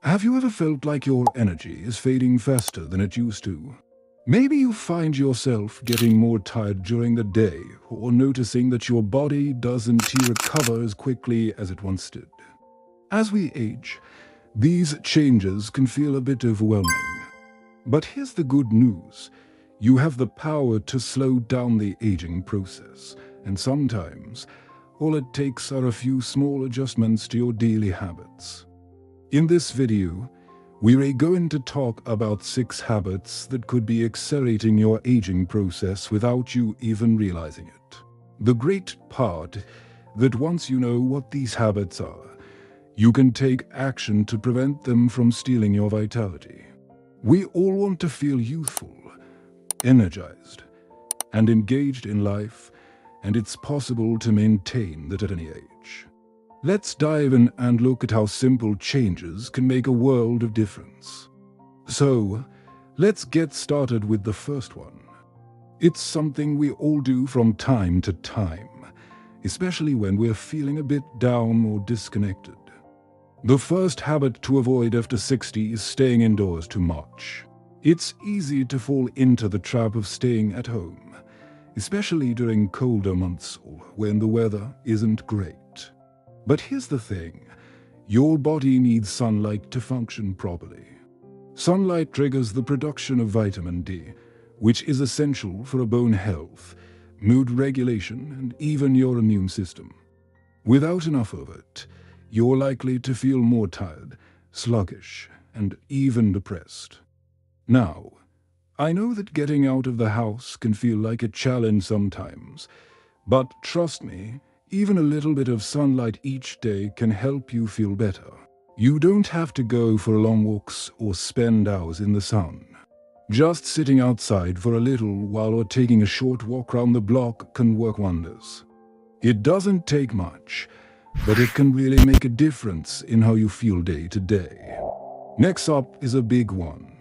Have you ever felt like your energy is fading faster than it used to? Maybe you find yourself getting more tired during the day or noticing that your body doesn't recover as quickly as it once did. As we age, these changes can feel a bit overwhelming. But here's the good news. You have the power to slow down the aging process, and sometimes all it takes are a few small adjustments to your daily habits. In this video, we're going to talk about 6 habits that could be accelerating your aging process without you even realizing it. The great part that once you know what these habits are, you can take action to prevent them from stealing your vitality. We all want to feel youthful, energized, and engaged in life, and it's possible to maintain that at any age. Let's dive in and look at how simple changes can make a world of difference. So, let's get started with the first one. It's something we all do from time to time, especially when we're feeling a bit down or disconnected. The first habit to avoid after 60 is staying indoors too much. It's easy to fall into the trap of staying at home, especially during colder months or when the weather isn't great. But here's the thing, your body needs sunlight to function properly. Sunlight triggers the production of vitamin D, which is essential for bone health, mood regulation, and even your immune system. Without enough of it, you're likely to feel more tired, sluggish, and even depressed. Now, I know that getting out of the house can feel like a challenge sometimes, but trust me, even a little bit of sunlight each day can help you feel better. You don't have to go for long walks or spend hours in the sun. Just sitting outside for a little while or taking a short walk around the block can work wonders. It doesn't take much, but it can really make a difference in how you feel day to day. Next up is a big one.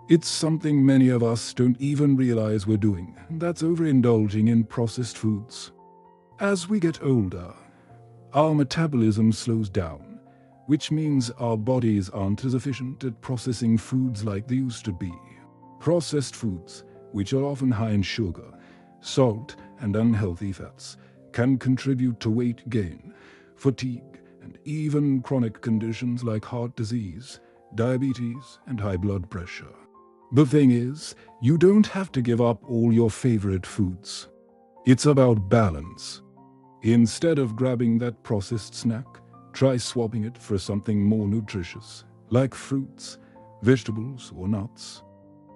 It's something many of us don't even realize we're doing, and that's overindulging in processed foods. As we get older, our metabolism slows down, which means our bodies aren't as efficient at processing foods like they used to be. Processed foods, which are often high in sugar, salt, and unhealthy fats, can contribute to weight gain, fatigue, and even chronic conditions like heart disease, diabetes, and high blood pressure. The thing is, you don't have to give up all your favorite foods. It's about balance. Instead of grabbing that processed snack, try swapping it for something more nutritious, like fruits, vegetables, or nuts.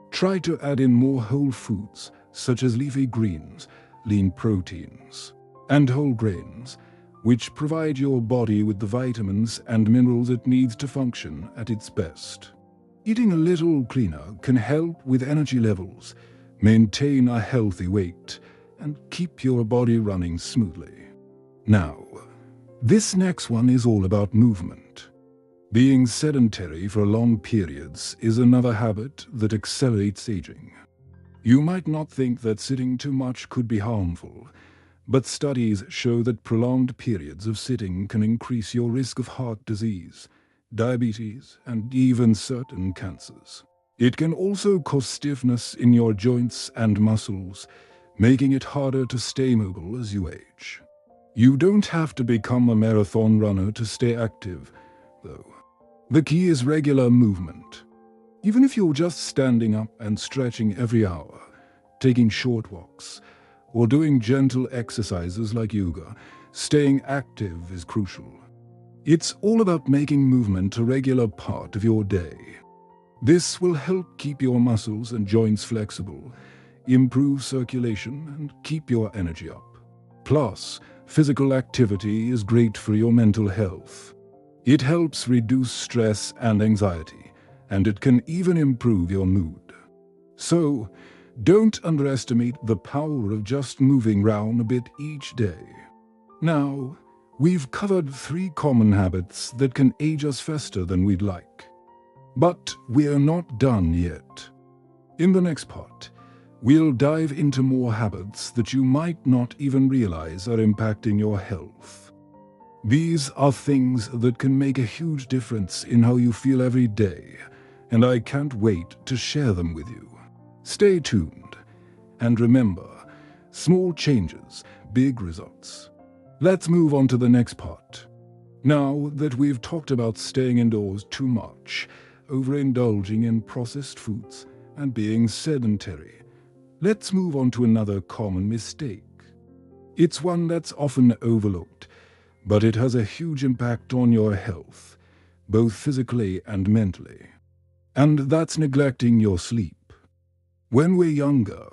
Try to add in more whole foods, such as leafy greens, lean proteins, and whole grains, which provide your body with the vitamins and minerals it needs to function at its best. Eating a little cleaner can help with energy levels, maintain a healthy weight, and keep your body running smoothly. Now, this next one is all about movement. Being sedentary for long periods is another habit that accelerates aging. You might not think that sitting too much could be harmful, but studies show that prolonged periods of sitting can increase your risk of heart disease, diabetes, and even certain cancers. It can also cause stiffness in your joints and muscles, making it harder to stay mobile as you age. You don't have to become a marathon runner to stay active, though. The key is regular movement. Even if you're just standing up and stretching every hour, taking short walks, or doing gentle exercises like yoga, staying active is crucial. It's all about making movement a regular part of your day. This will help keep your muscles and joints flexible, improve circulation, and keep your energy up. Plus, physical activity is great for your mental health. It helps reduce stress and anxiety, and it can even improve your mood. So, don't underestimate the power of just moving around a bit each day. Now, we've covered 3 common habits that can age us faster than we'd like. But we're not done yet. In the next part, we'll dive into more habits that you might not even realize are impacting your health. These are things that can make a huge difference in how you feel every day, and I can't wait to share them with you. Stay tuned, and remember, small changes, big results. Let's move on to the next part. Now that we've talked about staying indoors too much, overindulging in processed foods, and being sedentary, let's move on to another common mistake. It's one that's often overlooked, but it has a huge impact on your health, both physically and mentally. And that's neglecting your sleep. When we're younger,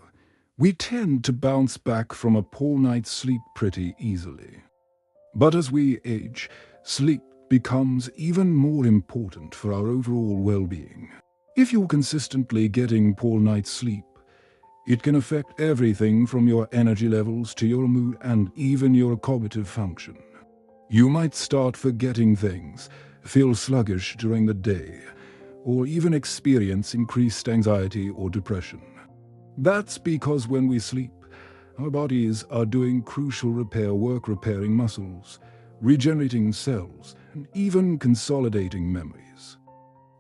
we tend to bounce back from a poor night's sleep pretty easily. But as we age, sleep becomes even more important for our overall well-being. If you're consistently getting poor night's sleep, it can affect everything from your energy levels to your mood and even your cognitive function. You might start forgetting things, feel sluggish during the day, or even experience increased anxiety or depression. That's because when we sleep, our bodies are doing crucial repair work, repairing muscles, regenerating cells, and even consolidating memories.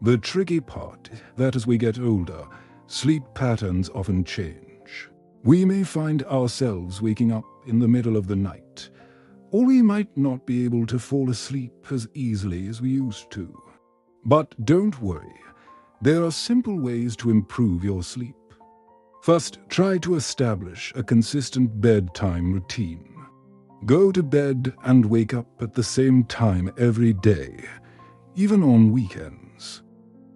The tricky part is that as we get older, sleep patterns often change. We may find ourselves waking up in the middle of the night, or we might not be able to fall asleep as easily as we used to. But don't worry, there are simple ways to improve your sleep. First, try to establish a consistent bedtime routine. Go to bed and wake up at the same time every day, even on weekends.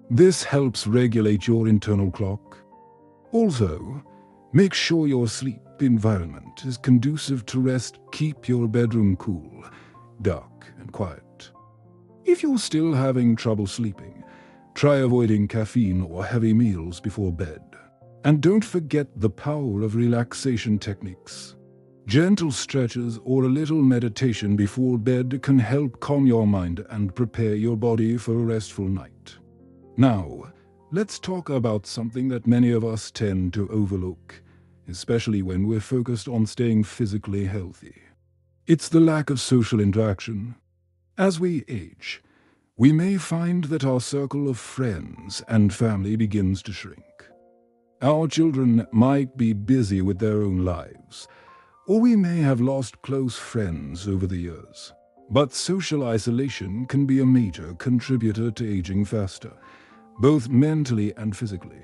This helps regulate your internal clock. Also, make sure your sleep environment is conducive to rest. Keep your bedroom cool, dark, and quiet. If you're still having trouble sleeping, try avoiding caffeine or heavy meals before bed. And don't forget the power of relaxation techniques. Gentle stretches or a little meditation before bed can help calm your mind and prepare your body for a restful night. Now, let's talk about something that many of us tend to overlook, especially when we're focused on staying physically healthy. It's the lack of social interaction. As we age, we may find that our circle of friends and family begins to shrink. Our children might be busy with their own lives, or we may have lost close friends over the years. But social isolation can be a major contributor to aging faster, both mentally and physically.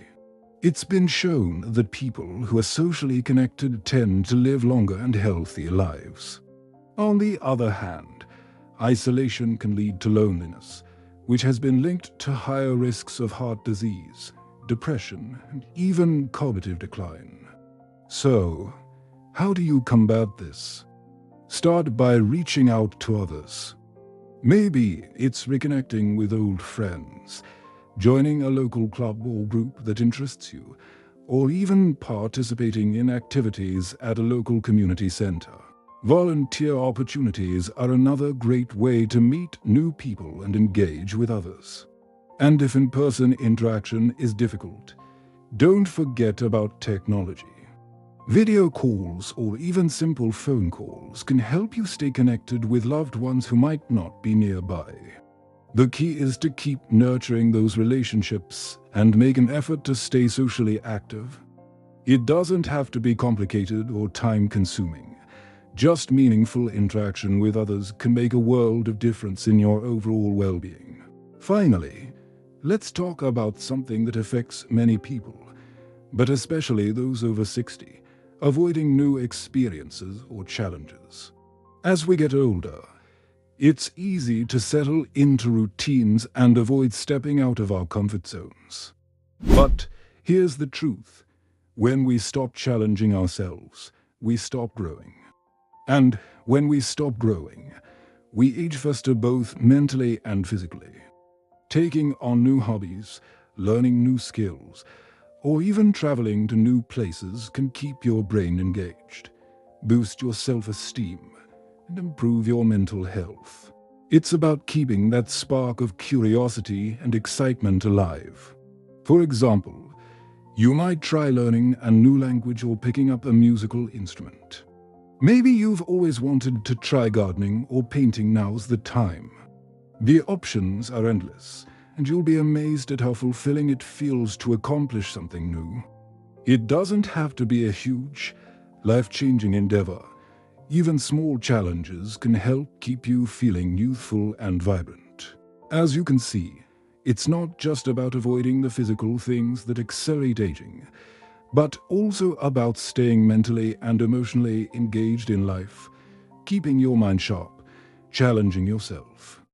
It's been shown that people who are socially connected tend to live longer and healthier lives. On the other hand, isolation can lead to loneliness, which has been linked to higher risks of heart disease, depression, and even cognitive decline. So, how do you combat this? Start by reaching out to others. Maybe it's reconnecting with old friends, joining a local club or group that interests you, or even participating in activities at a local community center. Volunteer opportunities are another great way to meet new people and engage with others. And if in-person interaction is difficult, don't forget about technology. Video calls or even simple phone calls can help you stay connected with loved ones who might not be nearby. The key is to keep nurturing those relationships and make an effort to stay socially active. It doesn't have to be complicated or time-consuming. Just meaningful interaction with others can make a world of difference in your overall well-being. Finally, let's talk about something that affects many people, but especially those over 60, avoiding new experiences or challenges. As we get older, it's easy to settle into routines and avoid stepping out of our comfort zones. But here's the truth. When we stop challenging ourselves, we stop growing. And when we stop growing, we age faster both mentally and physically. Taking on new hobbies, learning new skills, or even traveling to new places can keep your brain engaged, boost your self-esteem, and improve your mental health. It's about keeping that spark of curiosity and excitement alive. For example, you might try learning a new language or picking up a musical instrument. Maybe you've always wanted to try gardening or painting. Now's the time. The options are endless, and you'll be amazed at how fulfilling it feels to accomplish something new. It doesn't have to be a huge, life-changing endeavor. Even small challenges can help keep you feeling youthful and vibrant. As you can see, it's not just about avoiding the physical things that accelerate aging, but also about staying mentally and emotionally engaged in life, keeping your mind sharp, challenging yourself,